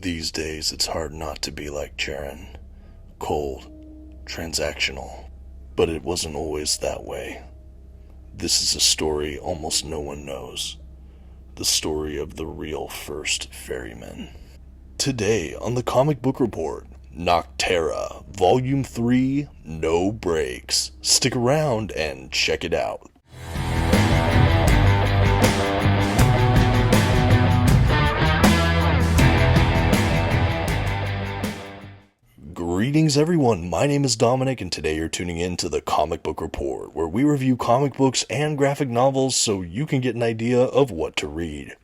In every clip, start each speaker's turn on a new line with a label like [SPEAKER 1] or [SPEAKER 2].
[SPEAKER 1] These days, it's hard not to be like Jaren. Cold, transactional. But it wasn't always that way. This is a story almost no one knows. The story of the real first ferryman. Today on the Comic Book Report, Nocterra, Volume 3, No Breaks. Stick around and check it out. Greetings everyone, my name is Dominic and today you're tuning in to the Comic Book Report, where we review comic books and graphic novels so you can get an idea of what to read.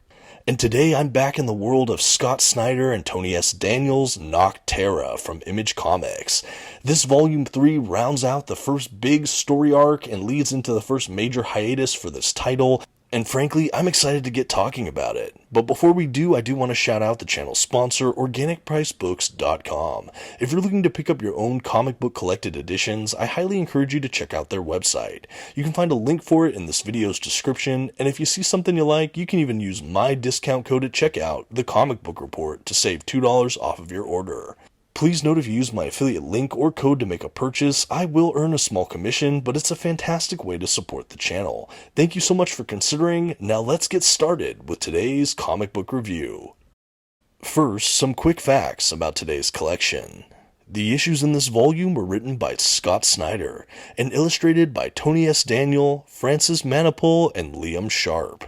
[SPEAKER 1] And today I'm back in the world of Scott Snyder and Tony S. Daniels' Nocterra from Image Comics. This Volume 3 rounds out the first big story arc and leads into the first major hiatus for this title. And frankly, I'm excited to get talking about it. But before we do, I do want to shout out the channel's sponsor, OrganicPriceBooks.com. If you're looking to pick up your own comic book collected editions, I highly encourage you to check out their website. You can find a link for it in this video's description, and if you see something you like, you can even use my discount code at checkout, TheComicBookReport, to save $2 off of your order. Please note if you use my affiliate link or code to make a purchase, I will earn a small commission, but it's a fantastic way to support the channel. Thank you so much for considering. Now let's get started with today's comic book review. First, some quick facts about today's collection. The issues in this volume were written by Scott Snyder and illustrated by Tony S. Daniel, Francis Manapul, and Liam Sharp.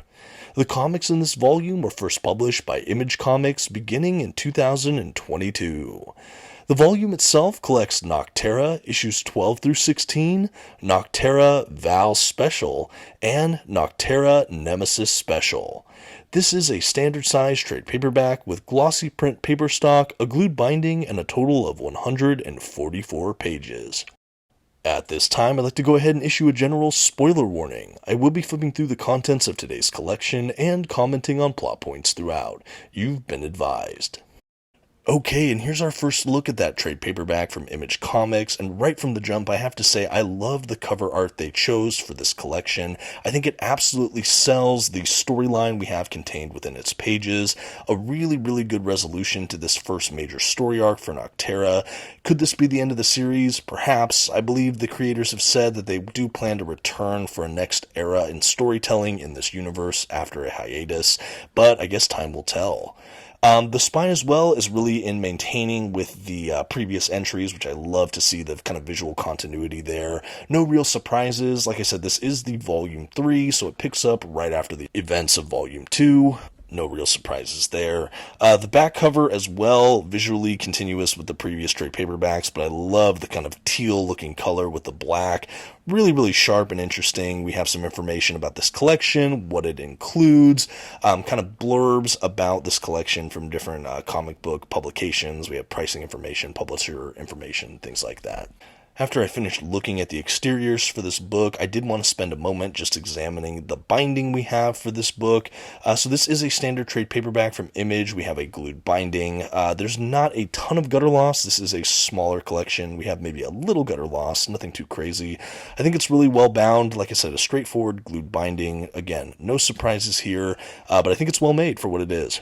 [SPEAKER 1] The comics in this volume were first published by Image Comics beginning in 2022. The volume itself collects Nocterra issues 12 through 16, Nocterra Val Special, and Nocterra Nemesis Special. This is a standard size trade paperback with glossy print paper stock, a glued binding, and a total of 144 pages. At this time, I'd like to go ahead and issue a general spoiler warning. I will be flipping through the contents of today's collection and commenting on plot points throughout. You've been advised. Okay, and here's our first look at that trade paperback from Image Comics, and right from the jump I have to say I love the cover art they chose for this collection. I think it absolutely sells the storyline we have contained within its pages. A really good resolution to this first major story arc for Nocterra. Could this be the end of the series? Perhaps. I believe the creators have said that they do plan to return for a next era in storytelling in this universe after a hiatus, but I guess time will tell. The spine as well is really in maintaining with the previous entries, which I love to see the kind of visual continuity there. No real surprises. Like I said, this is the Volume 3, so it picks up right after the events of Volume 2. No real surprises there. The back cover as well, visually continuous with the previous trade paperbacks, but I love the kind of teal looking color with the black. Really sharp and interesting. We have some information about this collection, what it includes, kind of blurbs about this collection from different comic book publications. We have pricing information, publisher information, things like that. After I finished looking at the exteriors for this book, I did want to spend a moment just examining the binding we have for this book. So this is a standard trade paperback from Image. We have a glued binding. There's not a ton of gutter loss. This is a smaller collection. We have maybe a little gutter loss, nothing too crazy. I think it's really well bound. Like I said, a straightforward glued binding. Again, no surprises here, but I think it's well made for what it is.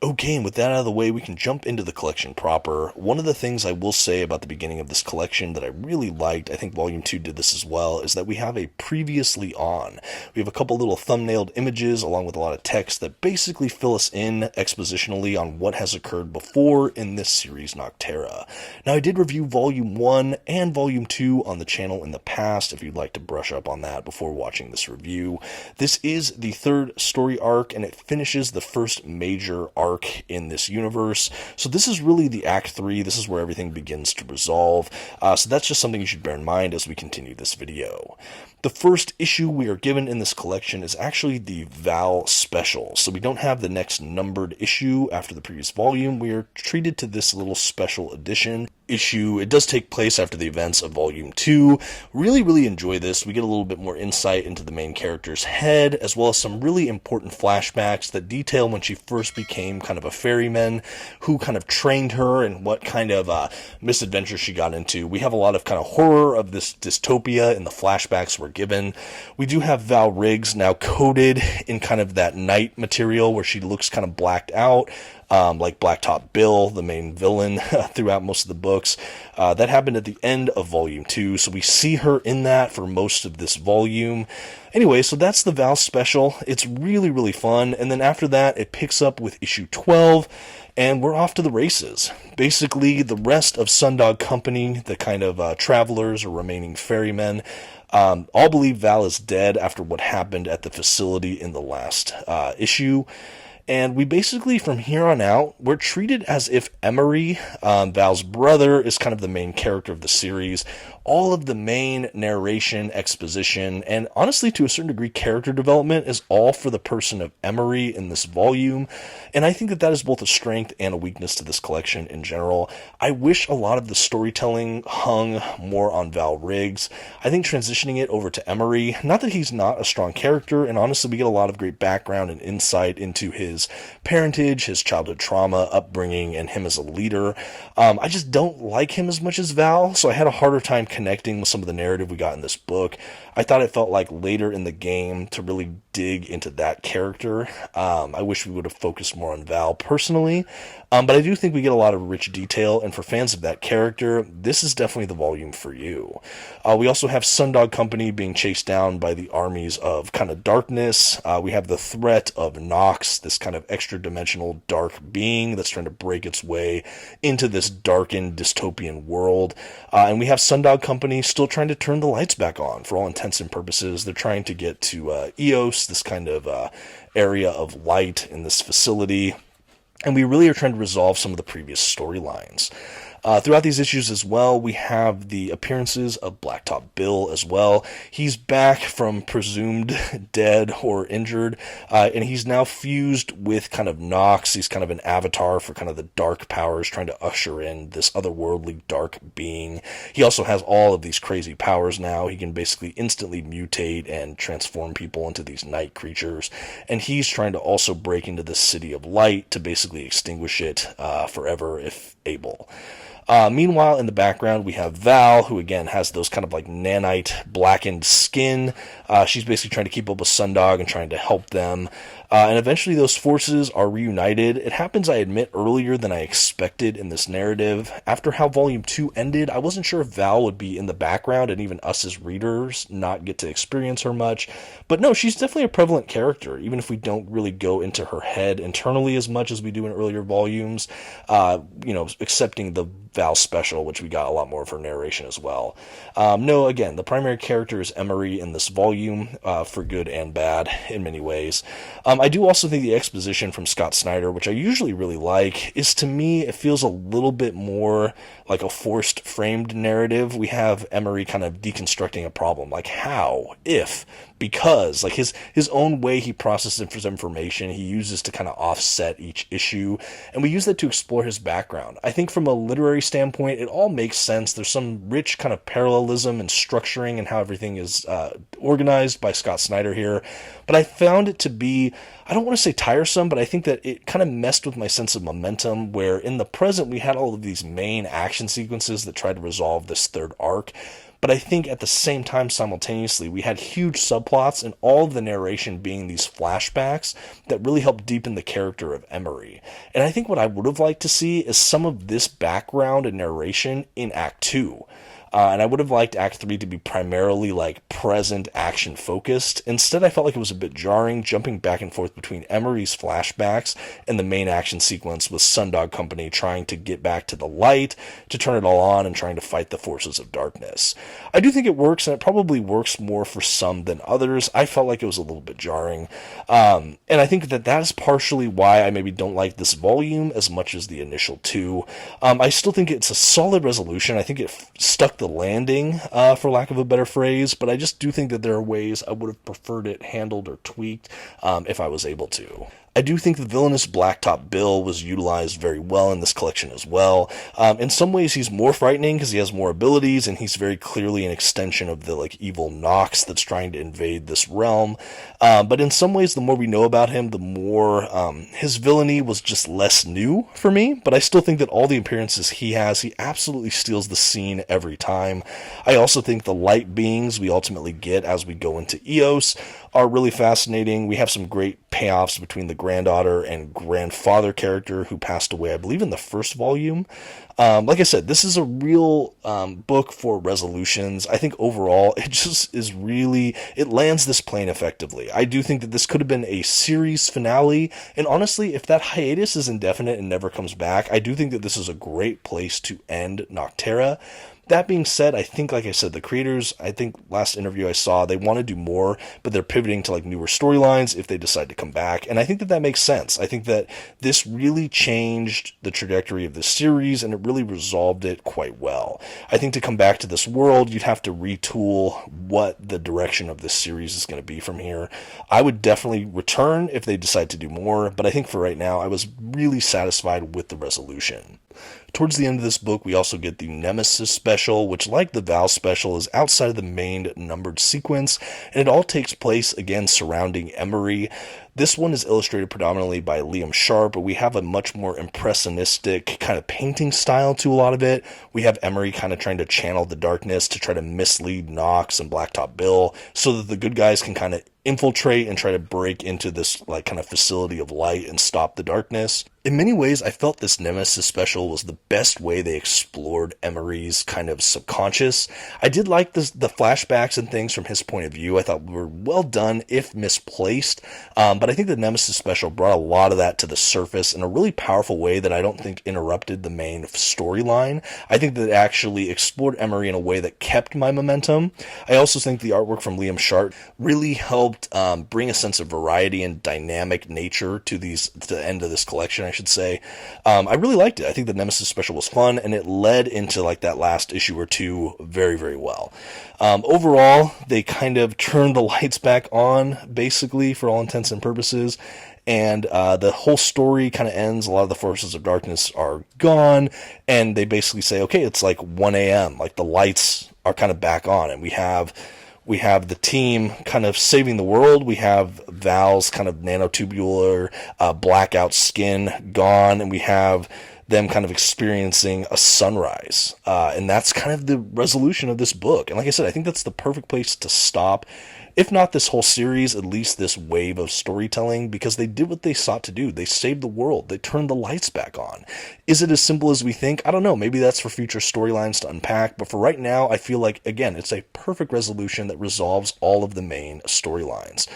[SPEAKER 1] Okay, and with that out of the way, we can jump into the collection proper. One of the things I will say about the beginning of this collection that I really liked, I think Volume 2 did this as well, is that we have a previously on. We have a couple little thumbnailed images along with a lot of text that basically fill us in expositionally on what has occurred before in this series Nocterra. Now, I did review Volume 1 and Volume 2 on the channel in the past if you'd like to brush up on that before watching this review. This is the third story arc, and it finishes the first major arc in this universe. So this is really the Act 3. This is where everything begins to resolve. So that's just something you should bear in mind as we continue this video. The first issue we are given in this collection is actually the Val Special. So we don't have the next numbered issue after the previous volume. We are treated to this little special edition issue. It does take place after the events of Volume 2. Really enjoy this. We get a little bit more insight into the main character's head, as well as some really important flashbacks that detail when she first became kind of a ferryman, who kind of trained her, and what kind of misadventure she got into. We have a lot of kind of horror of this dystopia in the flashbacks we're given. We do have Val Riggs now coated in kind of that night material where she looks kind of blacked out. like Blacktop Bill, the main villain throughout most of the books. That happened at the end of Volume 2, so we see her in that for most of this volume. Anyway, so that's the Val special. It's really, really fun, and then after that, it picks up with issue 12, and we're off to the races. Basically, the rest of Sundog Company, the kind of travelers or remaining ferrymen, all believe Val is dead after what happened at the facility in the last issue. And we basically, from here on out, we're treated as if Emery, Val's brother, is kind of the main character of the series. All of the main narration, exposition, and honestly, to a certain degree, character development is all for the person of Emery in this volume. And I think that that is both a strength and a weakness to this collection in general. I wish a lot of the storytelling hung more on Val Riggs. I think transitioning it over to Emery, not that he's not a strong character, and honestly, we get a lot of great background and insight into his parentage, his childhood trauma, upbringing, and him as a leader. I just don't like him as much as Val, so I had a harder time connecting with some of the narrative we got in this book. I thought it felt like later in the game to really dig into that character. I wish we would have focused more on Val personally, but I do think we get a lot of rich detail, and for fans of that character, this is definitely the volume for you. We also have Sundog Company being chased down by the armies of kind of darkness. We have the threat of Nox, this kind of extra-dimensional dark being that's trying to break its way into this darkened dystopian world. And we have Sundog Company still trying to turn the lights back on for all intents and purposes. They're trying to get to Eos, this kind of area of light in this facility. And we really are trying to resolve some of the previous storylines. Throughout these issues as well, we have the appearances of Blacktop Bill as well. He's back from presumed dead or injured, and he's now fused with kind of Nox. He's kind of an avatar for kind of the dark powers, trying to usher in this otherworldly dark being. He also has all of these crazy powers now. He can basically instantly mutate and transform people into these night creatures, and he's trying to also break into the City of Light to basically extinguish it forever if able. Meanwhile, in the background, we have Val, who again has those kind of like nanite blackened skin. She's basically trying to keep up with Sundog and trying to help them. And eventually those forces are reunited. It happens, I admit, earlier than I expected in this narrative. After how Volume 2 ended, I wasn't sure if Val would be in the background and even us as readers not get to experience her much. But no, she's definitely a prevalent character, even if we don't really go into her head internally as much as we do in earlier volumes. Excepting the Val special, which we got a lot more of her narration as well. No, again, the primary character is Emery in this volume, for good and bad in many ways. I do also think the exposition from Scott Snyder, which I usually really like, is, to me, it feels a little bit more like a forced framed narrative. We have Emery kind of deconstructing a problem, like how, if, because, like his own way he processes information, he uses to kind of offset each issue, and we use that to explore his background. I think from a literary standpoint, it all makes sense. There's some rich kind of parallelism and structuring and how everything is organized by Scott Snyder here, but I found it to be, I don't want to say tiresome, but I think that it kind of messed with my sense of momentum, where in the present we had all of these main action sequences that tried to resolve this third arc. But I think at the same time, simultaneously, we had huge subplots and all of the narration being these flashbacks that really helped deepen the character of Emery. And I think what I would have liked to see is some of this background and narration in Act 2. And I would have liked Act 3 to be primarily like present action focused. Instead, I felt like it was a bit jarring, jumping back and forth between Emery's flashbacks and the main action sequence with Sundog Company trying to get back to the light, to turn it all on and trying to fight the forces of darkness. I do think it works, and it probably works more for some than others. I felt like it was a little bit jarring. And I think that is partially why I maybe don't like this volume as much as the initial two. I still think it's a solid resolution. I think it stuck the landing, for lack of a better phrase, but I just do think that there are ways I would have preferred it handled or tweaked if I was able to. I do think the villainous Blacktop Bill was utilized very well in this collection as well. In some ways, he's more frightening because he has more abilities, and he's very clearly an extension of the evil Nox that's trying to invade this realm. But in some ways, the more we know about him, the more his villainy was just less new for me. But I still think that all the appearances he has, he absolutely steals the scene every time. I also think the light beings we ultimately get as we go into Eos are really fascinating. We have some great payoffs between the granddaughter and grandfather character who passed away, I believe, in the first volume. Like I said, this is a real book for resolutions. I think overall it just is really, it lands this plane effectively. I do think that this could have been a series finale, and honestly, if that hiatus is indefinite and never comes back, I do think that this is a great place to end Nocterra. That being said, I think, like I said, the creators, I think last interview I saw, they want to do more, but they're pivoting to like newer storylines if they decide to come back. And I think that that makes sense. I think that this really changed the trajectory of the series and it really resolved it quite well. I think to come back to this world, you'd have to retool what the direction of this series is going to be from here. I would definitely return if they decide to do more, but I think for right now, I was really satisfied with the resolution. Towards the end of this book, we also get the Nemesis special, which, like the Val special, is outside of the main numbered sequence, and it all takes place, again, surrounding Emery. This one is illustrated predominantly by Liam Sharp, but we have a much more impressionistic kind of painting style to a lot of it. We have Emery kind of trying to channel the darkness to try to mislead Knox and Blacktop Bill so that the good guys can kind of infiltrate and try to break into this like kind of facility of light and stop the darkness. In many ways, I felt this Nemesis special was the best way they explored Emery's kind of subconscious. I did like the flashbacks and things from his point of view. I thought were well done, if misplaced. But I think the Nemesis special brought a lot of that to the surface in a really powerful way that I don't think interrupted the main storyline. I think that it actually explored Emery in a way that kept my momentum. I also think the artwork from Liam Sharp really helped bring a sense of variety and dynamic nature to the end of this collection, I should say. I really liked it. I think the Nemesis special was fun, and it led into like that last issue or two very, very well. Overall, they kind of turned the lights back on, basically, for all intents and purposes. And the whole story kind of ends. A lot of the forces of darkness are gone, and they basically say, okay, it's like 1 a.m. Like the lights are kind of back on, and we have the team kind of saving the world. We have Val's kind of nanotubular blackout skin gone, and we have them kind of experiencing a sunrise. And that's kind of the resolution of this book. And like I said, I think that's the perfect place to stop. If not this whole series, at least this wave of storytelling, because they did what they sought to do. They saved the world. They turned the lights back on. Is it as simple as we think? I don't know. Maybe that's for future storylines to unpack. But for right now, I feel like, again, it's a perfect resolution that resolves all of the main storylines.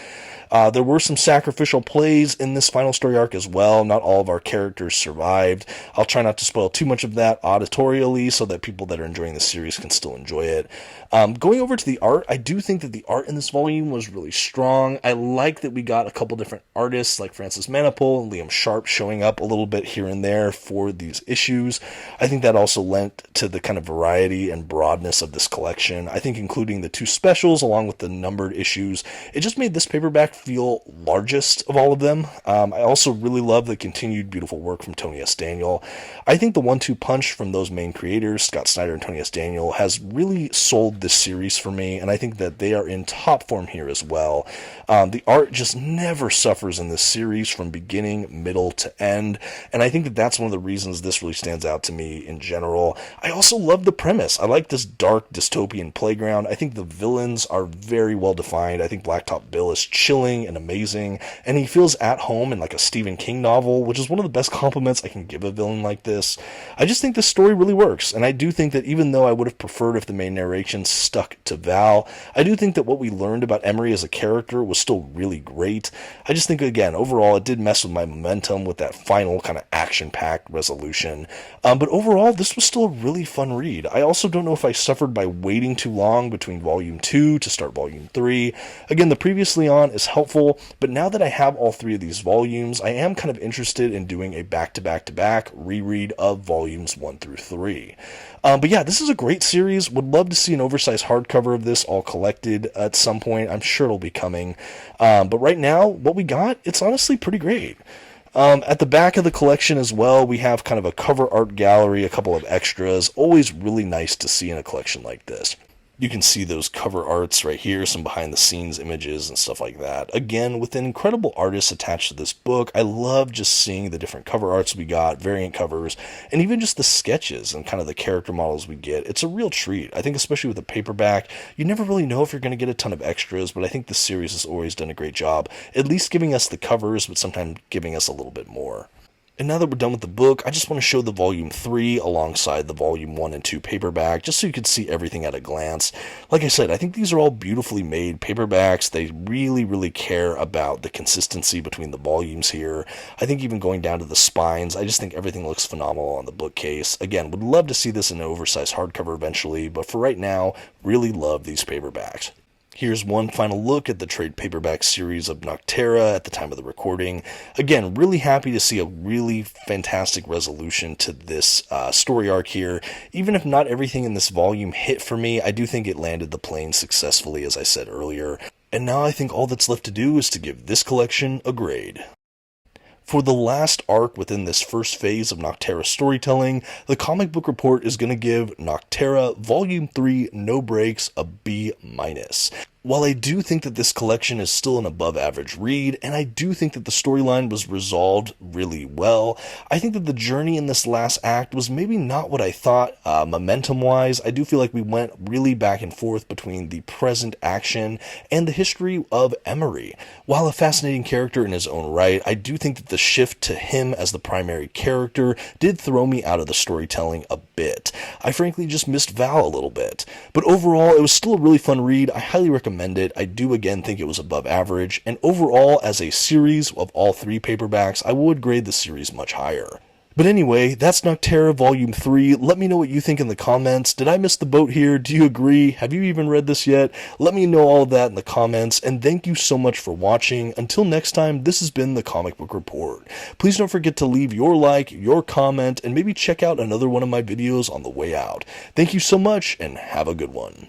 [SPEAKER 1] There were some sacrificial plays in this final story arc as well. Not all of our characters survived. I'll try not to spoil too much of that auditorially so that people that are enjoying the series can still enjoy it. Going over to the art, I do think that the art in this volume was really strong. I like that we got a couple different artists like Francis Manapul and Liam Sharp showing up a little bit here and there for these issues. I think that also lent to the kind of variety and broadness of this collection. I think including the two specials along with the numbered issues, it just made this paperback feel largest of all of them. I also really love the continued beautiful work from Tony S. Daniel. I think the 1-2 punch from those main creators, Scott Snyder and Tony S. Daniel, has really sold this series for me, and I think that they are in top form here as well. The art just never suffers in this series from beginning, middle to end, and I think that that's one of the reasons this really stands out to me in general. I also love the premise. I like this dark dystopian playground. I think the villains are very well defined. I think Blacktop Bill is chilling and amazing, and he feels at home in like a Stephen King novel, which is one of the best compliments I can give a villain like this. I just think this story really works, and I do think that even though I would have preferred if the main narration stuck to Val, I do think that what we learned about Emery as a character was still really great. I just think, again, overall, it did mess with my momentum with that final kind of action-packed resolution, but overall, this was still a really fun read. I also don't know if I suffered by waiting too long between Volume 2 to start Volume 3. Again, the previously on is helpful, but now that I have all three of these volumes, I am kind of interested in doing a back-to-back-to-back reread of Volumes 1 through 3. But yeah, this is a great series. Would love to see an oversized hardcover of this all collected at some point. I'm sure it'll be coming. But right now, what we got, it's honestly pretty great. At the back of the collection as well, we have kind of a cover art gallery, a couple of extras. Always really nice to see in a collection like this. You can see those cover arts right here, some behind the scenes images and stuff like that. Again, with an incredible artist attached to this book, I love just seeing the different cover arts we got, variant covers, and even just the sketches and kind of the character models we get. It's a real treat. I think especially with a paperback, you never really know if you're going to get a ton of extras, but I think the series has always done a great job, at least giving us the covers, but sometimes giving us a little bit more. And now that we're done with the book, I just want to show the Volume 3 alongside the Volume 1 and 2 paperback, just so you could see everything at a glance. Like I said, I think these are all beautifully made paperbacks. They really care about the consistency between the volumes here. I think even going down to the spines, I just think everything looks phenomenal on the bookcase. Again, would love to see this in an oversized hardcover eventually, but for right now, really love these paperbacks. Here's one final look at the trade paperback series of Nocterra at the time of the recording. Again, really happy to see a really fantastic resolution to this story arc here. Even if not everything in this volume hit for me, I do think it landed the plane successfully, as I said earlier. And now I think all that's left to do is to give this collection a grade. For the last arc within this first phase of Nocterra storytelling, the Comic Book Report is going to give Nocterra Volume 3 No Breaks a B-. While I do think that this collection is still an above average read, and I do think that the storyline was resolved really well, I think that the journey in this last act was maybe not what I thought. Momentum wise, I do feel like we went really back and forth between the present action and the history of Emery. While a fascinating character in his own right, I do think that the shift to him as the primary character did throw me out of the storytelling a bit. I frankly just missed Val a little bit. But overall, it was still a really fun read. I highly recommend it. I do again think it was above average, and overall, as a series of all three paperbacks, I would grade the series much higher. But anyway, that's Nocterra Volume 3. Let me know what you think in the comments. Did I miss the boat here? Do you agree? Have you even read this yet? Let me know all of that in the comments, and thank you so much for watching. Until next time, this has been the Comic Book Report. Please don't forget to leave your like, your comment, and maybe check out another one of my videos on the way out. Thank you so much, and have a good one.